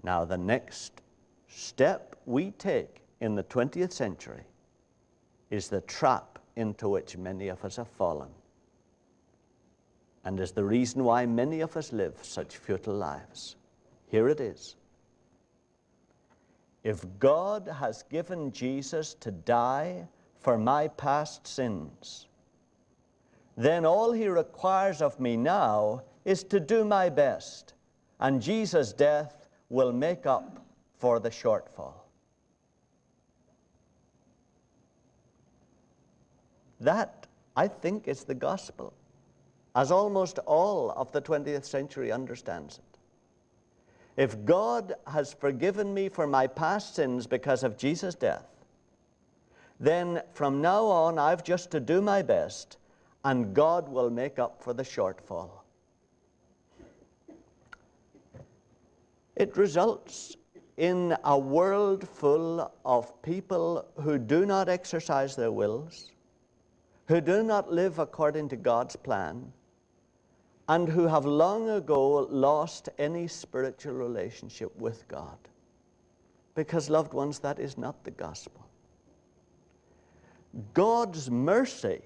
Now, the next step we take in the 20th century is the trap into which many of us have fallen, and is the reason why many of us live such futile lives. Here it is. If God has given Jesus to die for my past sins, then all he requires of me now is to do my best, and Jesus' death will make up for the shortfall. That, I think, is the gospel, as almost all of the 20th century understands it. If God has forgiven me for my past sins because of Jesus' death, then from now on I've just to do my best, and God will make up for the shortfall. It results in a world full of people who do not exercise their wills, who do not live according to God's plan, and who have long ago lost any spiritual relationship with God. Because, loved ones, that is not the gospel. God's mercy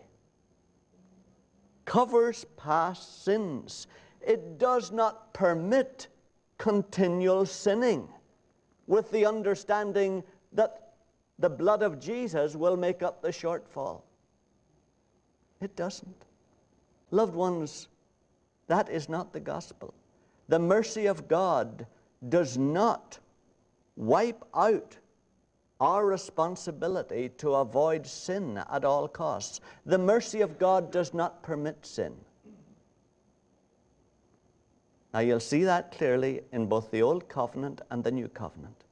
covers past sins. It does not permit continual sinning with the understanding that the blood of Jesus will make up the shortfall. It doesn't. Loved ones, that is not the gospel. The mercy of God does not wipe out our responsibility to avoid sin at all costs. The mercy of God does not permit sin. Now you'll see that clearly in both the Old Covenant and the New Covenant.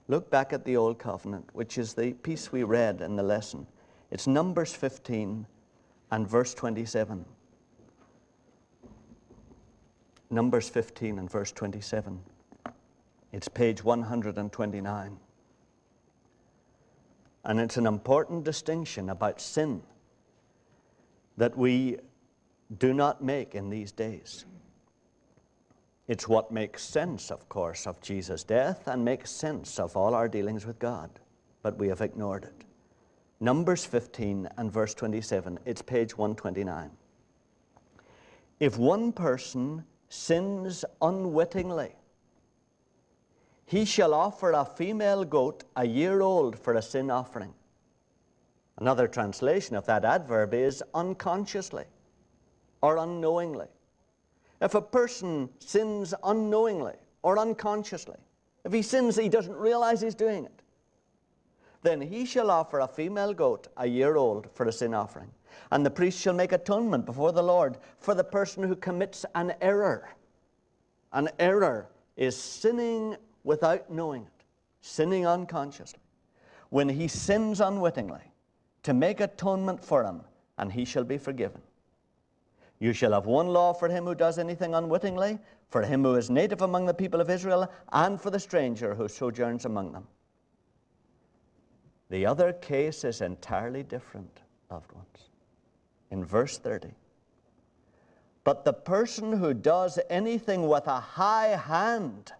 Look back at the Old Covenant, which is the piece we read in the lesson. It's Numbers 15 and verse 27. Numbers 15 and verse 27. It's page 129. And it's an important distinction about sin that we do not make in these days. It's what makes sense, of course, of Jesus' death and makes sense of all our dealings with God, but we have ignored it. Numbers 15 and verse 27, it's page 129. If one person sins unwittingly, he shall offer a female goat a year old for a sin offering. Another translation of that adverb is unconsciously or unknowingly. If a person sins unknowingly or unconsciously, if he sins he doesn't realize he's doing it, then he shall offer a female goat a year old for a sin offering. And the priest shall make atonement before the Lord for the person who commits an error. An error is sinning without knowing it, sinning unconsciously. When he sins unwittingly, to make atonement for him, and he shall be forgiven. You shall have one law for him who does anything unwittingly, for him who is native among the people of Israel, and for the stranger who sojourns among them. The other case is entirely different, loved ones. In verse 30, but the person who does anything with a high hand,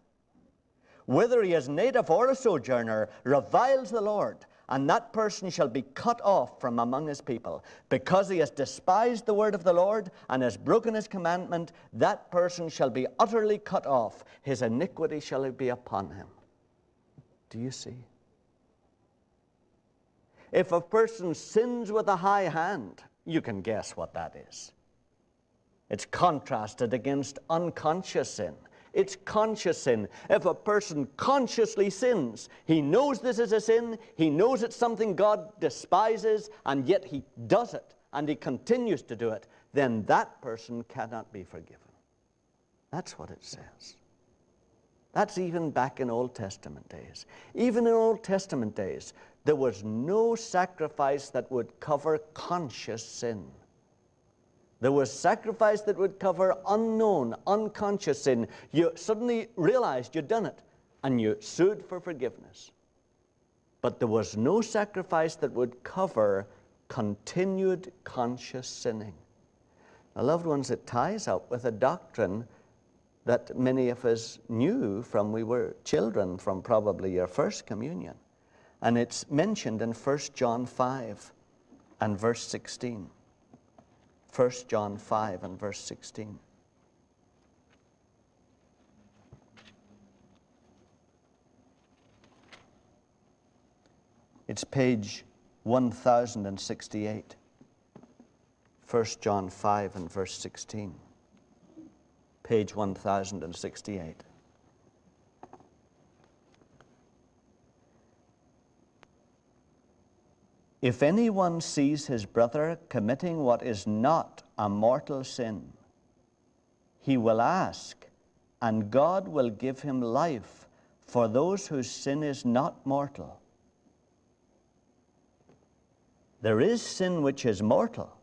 whether he is native or a sojourner, reviles the Lord, and that person shall be cut off from among his people. Because he has despised the word of the Lord and has broken his commandment, that person shall be utterly cut off. His iniquity shall be upon him. Do you see? If a person sins with a high hand, you can guess what that is. It's contrasted against unconscious sin. It's conscious sin. If a person consciously sins, he knows this is a sin, he knows it's something God despises, and yet he does it, and he continues to do it, then that person cannot be forgiven. That's what it says. That's even back in Old Testament days. Even in Old Testament days, there was no sacrifice that would cover conscious sin. There was sacrifice that would cover unknown, unconscious sin. You suddenly realized you'd done it, and you sued for forgiveness. But there was no sacrifice that would cover continued conscious sinning. Now, loved ones, it ties up with a doctrine that many of us knew from we were children, from probably your first communion. And it's mentioned in 1 John 5 and verse 16. 1 John 5 and verse 16. It's page 1068. 1 John 5 and verse 16. Page 1068. If anyone sees his brother committing what is not a mortal sin, he will ask, and God will give him life for those whose sin is not mortal. There is sin which is mortal.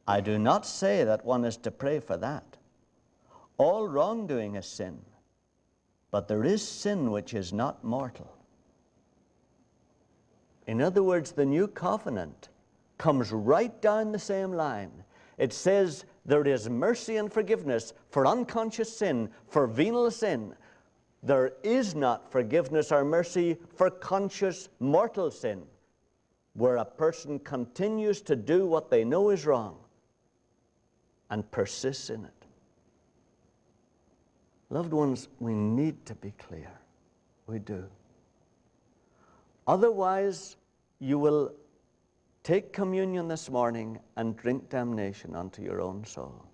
I do not say that one is to pray for that. All wrongdoing is sin, but there is sin which is not mortal. In other words, the new covenant comes right down the same line. It says there is mercy and forgiveness for unconscious sin, for venial sin. There is not forgiveness or mercy for conscious mortal sin, where a person continues to do what they know is wrong and persists in it. Loved ones, we need to be clear. We do. Otherwise, you will take communion this morning and drink damnation unto your own soul.